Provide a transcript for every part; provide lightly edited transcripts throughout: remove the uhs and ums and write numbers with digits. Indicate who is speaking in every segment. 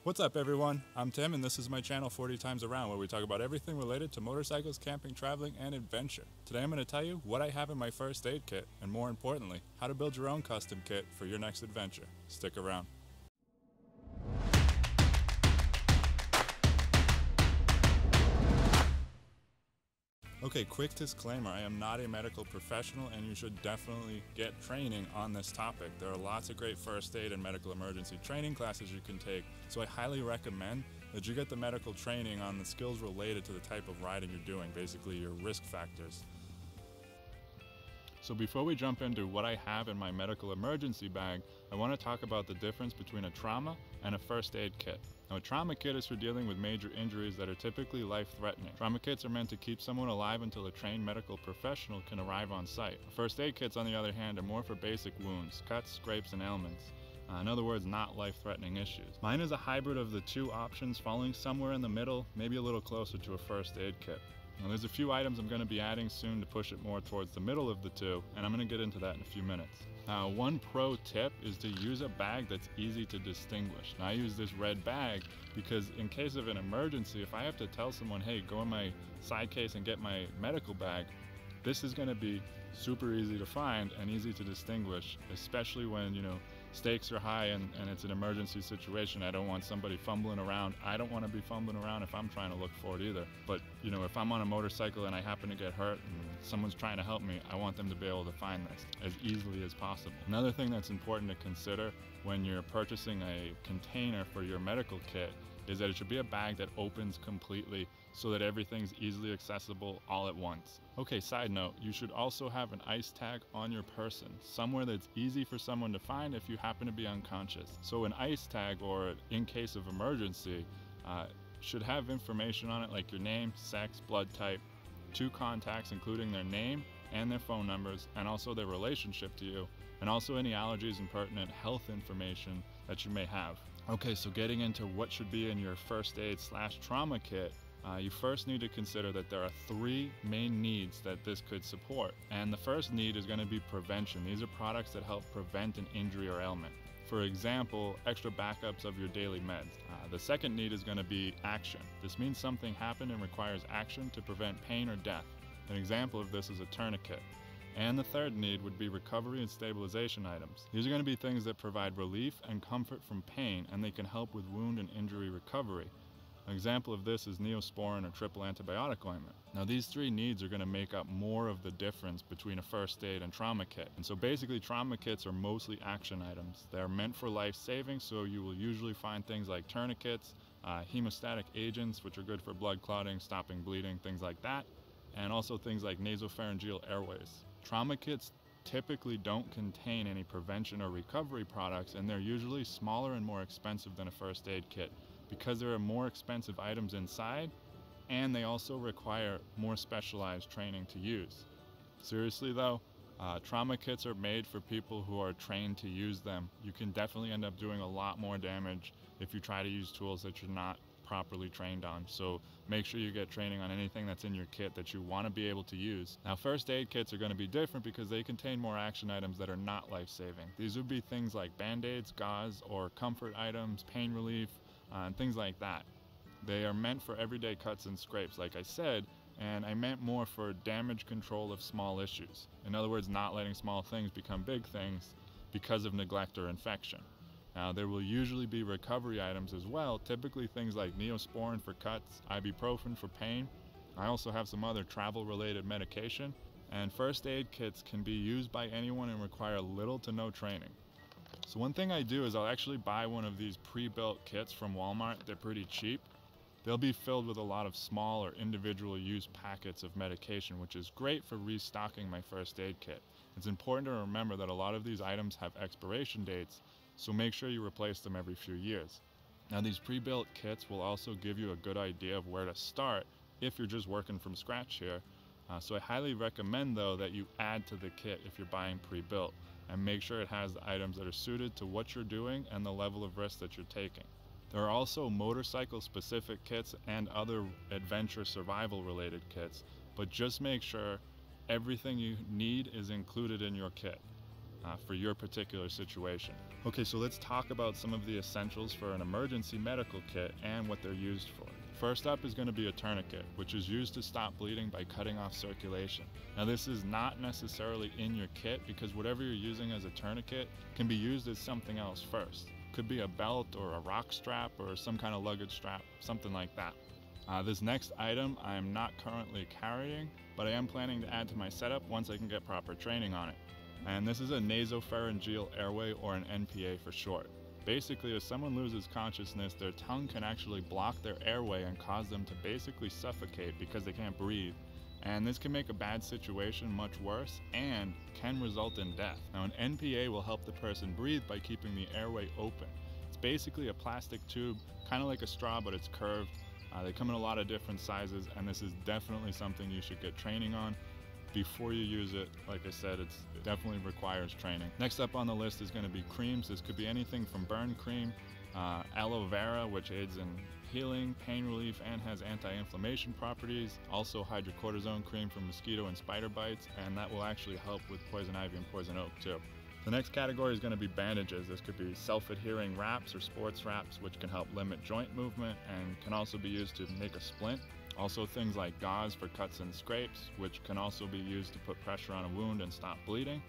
Speaker 1: What's up everyone, I'm Tim and this is my channel 40 Times Around, where we talk about everything related to motorcycles, camping, traveling, and adventure. Today I'm going to tell you what I have in my first aid kit, and more importantly, how to build your own custom kit for your next adventure. Stick around. Okay, quick disclaimer, I am not a medical professional and you should definitely get training on this topic. There are lots of great first aid and medical emergency training classes you can take, so I highly recommend that you get the medical training on the skills related to the type of riding you're doing, basically your risk factors. So before we jump into what I have in my medical emergency bag, I want to talk about the difference between a trauma and a first aid kit. Now, a trauma kit is for dealing with major injuries that are typically life-threatening. Trauma kits are meant to keep someone alive until a trained medical professional can arrive on site. First aid kits, on the other hand, are more for basic wounds, cuts, scrapes, and ailments. In other words, not life-threatening issues. Mine is a hybrid of the two options, falling somewhere in the middle, maybe a little closer to a first aid kit. Now, there's a few items I'm going to be adding soon to push it more towards the middle of the two, and I'm going to get into that in a few minutes. Now, one pro tip is to use a bag that's easy to distinguish. Now, I use this red bag because in case of an emergency, if I have to tell someone, hey, go in my side case and get my medical bag, this is going to be super easy to find and easy to distinguish, especially when, stakes are high and it's an emergency situation. I don't want somebody fumbling around. I don't want to be fumbling around if I'm trying to look for it either. But, if I'm on a motorcycle and I happen to get hurt and someone's trying to help me, I want them to be able to find this as easily as possible. Another thing that's important to consider when you're purchasing a container for your medical kit is that it should be a bag that opens completely so that everything's easily accessible all at once. Okay, side note, you should also have an ice tag on your person, somewhere that's easy for someone to find if you happen to be unconscious. So an ice tag, or in case of emergency, should have information on it like your name, sex, blood type, 2 contacts including their name and their phone numbers, and also their relationship to you, and also any allergies and pertinent health information that you may have. Okay, so getting into what should be in your first aid / trauma kit, you first need to consider that there are 3 main needs that this could support. And the first need is going to be prevention. These are products that help prevent an injury or ailment. For example, extra backups of your daily meds. The second need is going to be action. This means something happened and requires action to prevent pain or death. An example of this is a tourniquet. And the third need would be recovery and stabilization items. These are going to be things that provide relief and comfort from pain, and they can help with wound and injury recovery. An example of this is Neosporin or triple antibiotic ointment. Now, these 3 needs are going to make up more of the difference between a first aid and trauma kit. And so basically, trauma kits are mostly action items. They're meant for life saving, so you will usually find things like tourniquets, hemostatic agents, which are good for blood clotting, stopping bleeding, things like that, and also things like nasopharyngeal airways. Trauma kits typically don't contain any prevention or recovery products, and they're usually smaller and more expensive than a first aid kit because there are more expensive items inside, and they also require more specialized training to use. Seriously though, trauma kits are made for people who are trained to use them. You can definitely end up doing a lot more damage if you try to use tools that you're not properly trained on. So make sure you get training on anything that's in your kit that you want to be able to use. Now, first aid kits are going to be different because they contain more action items that are not life-saving. These would be things like band-aids, gauze, or comfort items, pain relief, and things like that. They are meant for everyday cuts and scrapes, like I said, and I meant more for damage control of small issues. In other words, not letting small things become big things because of neglect or infection. Now, there will usually be recovery items as well, typically things like Neosporin for cuts, ibuprofen for pain. I also have some other travel-related medication, and first aid kits can be used by anyone and require little to no training. So one thing I do is I'll actually buy one of these pre-built kits from Walmart. They're pretty cheap. They'll be filled with a lot of small or individual use packets of medication, which is great for restocking my first aid kit. It's important to remember that a lot of these items have expiration dates, so make sure you replace them every few years. Now, these pre-built kits will also give you a good idea of where to start if you're just working from scratch here. So I highly recommend though that you add to the kit if you're buying pre-built, and make sure it has the items that are suited to what you're doing and the level of risk that you're taking. There are also motorcycle specific kits and other adventure survival related kits, but just make sure everything you need is included in your kit. for your particular situation. Okay, so let's talk about some of the essentials for an emergency medical kit and what they're used for. First up is going to be a tourniquet, which is used to stop bleeding by cutting off circulation. Now this is not necessarily in your kit because whatever you're using as a tourniquet can be used as something else first. Could be a belt or a rock strap or some kind of luggage strap, something like that. This next item I am not currently carrying, but I am planning to add to my setup once I can get proper training on it. And this is a nasopharyngeal airway, or an NPA for short. Basically, if someone loses consciousness, their tongue can actually block their airway and cause them to basically suffocate because they can't breathe. And this can make a bad situation much worse and can result in death. Now, an NPA will help the person breathe by keeping the airway open. It's basically a plastic tube, kind of like a straw, but it's curved. They come in a lot of different sizes, and this is definitely something you should get training on before you use it. Like I said, it definitely requires training. Next up on the list is going to be creams. This could be anything from burn cream, aloe vera, which aids in healing, pain relief, and has anti-inflammation properties. Also hydrocortisone cream for mosquito and spider bites, and that will actually help with poison ivy and poison oak too. The next category is going to be bandages. This could be self-adhering wraps or sports wraps, which can help limit joint movement and can also be used to make a splint. Also things like gauze for cuts and scrapes, which can also be used to put pressure on a wound and stop bleeding.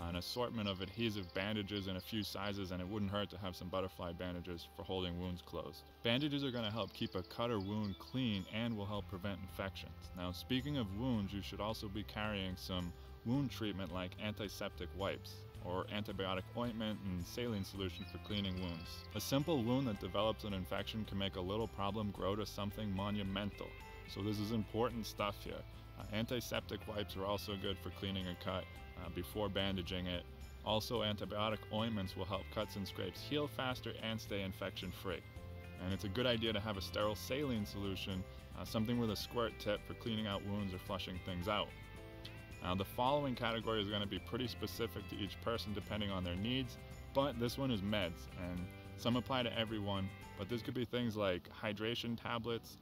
Speaker 1: An assortment of adhesive bandages in a few sizes, and it wouldn't hurt to have some butterfly bandages for holding wounds closed. Bandages are going to help keep a cut or wound clean and will help prevent infections. Now, speaking of wounds, you should also be carrying some wound treatment like antiseptic wipes or antibiotic ointment and saline solution for cleaning wounds. A simple wound that develops an infection can make a little problem grow to something monumental. So this is important stuff here. Antiseptic wipes are also good for cleaning a cut before bandaging it. Also, antibiotic ointments will help cuts and scrapes heal faster and stay infection free. And it's a good idea to have a sterile saline solution, something with a squirt tip for cleaning out wounds or flushing things out. Now, the following category is going to be pretty specific to each person depending on their needs, but this one is meds, and some apply to everyone, but this could be things like hydration tablets.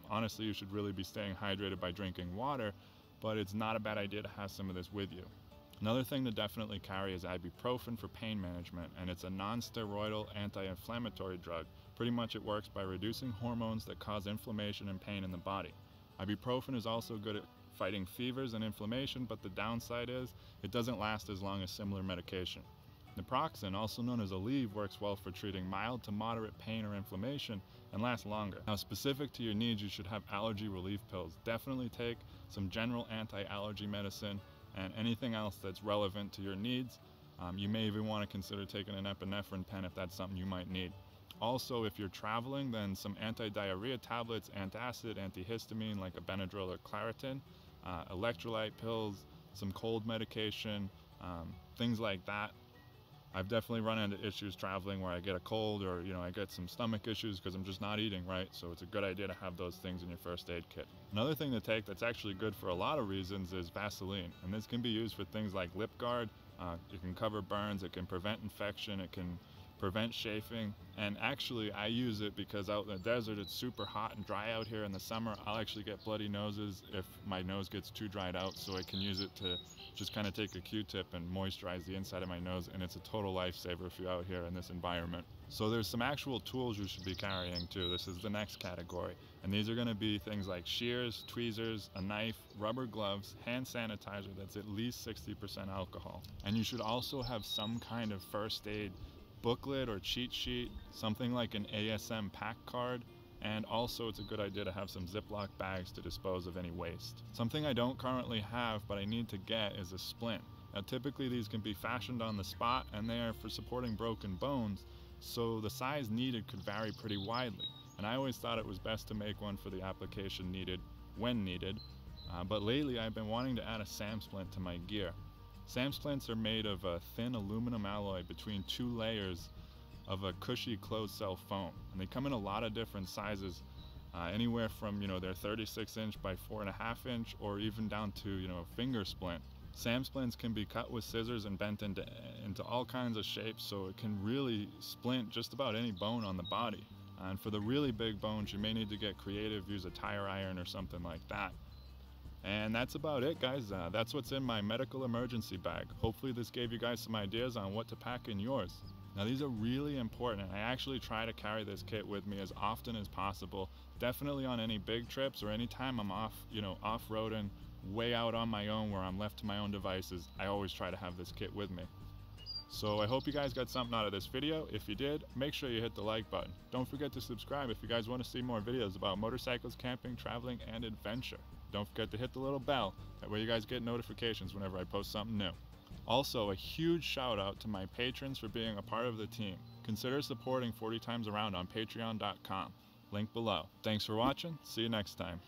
Speaker 1: Honestly, you should really be staying hydrated by drinking water, but it's not a bad idea to have some of this with you. Another thing to definitely carry is ibuprofen for pain management, and it's a non-steroidal anti-inflammatory drug. Pretty much it works by reducing hormones that cause inflammation and pain in the body. Ibuprofen is also good at fighting fevers and inflammation, but the downside is it doesn't last as long as similar medication. Naproxen, also known as Aleve, works well for treating mild to moderate pain or inflammation and lasts longer. Now, specific to your needs, you should have allergy relief pills. Definitely take some general anti-allergy medicine and anything else that's relevant to your needs. You may even want to consider taking an epinephrine pen if that's something you might need. Also, if you're traveling, then some anti-diarrhea tablets, antacid, antihistamine like a Benadryl or Claritin, electrolyte pills, some cold medication, things like that. I've definitely run into issues traveling where I get a cold or I get some stomach issues because I'm just not eating right, so it's a good idea to have those things in your first aid kit. Another thing to take that's actually good for a lot of reasons is Vaseline, and this can be used for things like lip guard. It can cover burns, it can prevent infection, it can prevent chafing, and actually I use it because out in the desert it's super hot and dry out here in the summer. I'll actually get bloody noses if my nose gets too dried out, so I can use it to just kind of take a Q-tip and moisturize the inside of my nose, and it's a total lifesaver if you're out here in this environment. So there's some actual tools you should be carrying too. This is the next category, and these are going to be things like shears, tweezers, a knife, rubber gloves, hand sanitizer that's at least 60% alcohol. And you should also have some kind of first aid booklet or cheat sheet, something like an ASM pack card, and also it's a good idea to have some Ziploc bags to dispose of any waste. Something I don't currently have but I need to get is a splint. Now typically these can be fashioned on the spot and they are for supporting broken bones, so the size needed could vary pretty widely, and I always thought it was best to make one for the application needed when needed, but lately I've been wanting to add a SAM splint to my gear. SAM splints are made of a thin aluminum alloy between two layers of a cushy closed cell foam, and they come in a lot of different sizes, anywhere from their 36-inch by 4.5-inch or even down to a finger splint. SAM splints can be cut with scissors and bent into all kinds of shapes, so it can really splint just about any bone on the body. And for the really big bones, you may need to get creative, use a tire iron or something like that. And that's about it, guys. That's what's in my medical emergency bag. Hopefully this gave you guys some ideas on what to pack in yours. Now these are really important. I actually try to carry this kit with me as often as possible. Definitely on any big trips or anytime I'm off-roading, way out on my own where I'm left to my own devices. I always try to have this kit with me. So I hope you guys got something out of this video. If you did, make sure you hit the like button. Don't forget to subscribe if you guys want to see more videos about motorcycles, camping, traveling, and adventure. Don't forget to hit the little bell. That way you guys get notifications whenever I post something new. Also, a huge shout out to my patrons for being a part of the team. Consider supporting 40 Times Around on patreon.com. Link below. Thanks for watching. See you next time.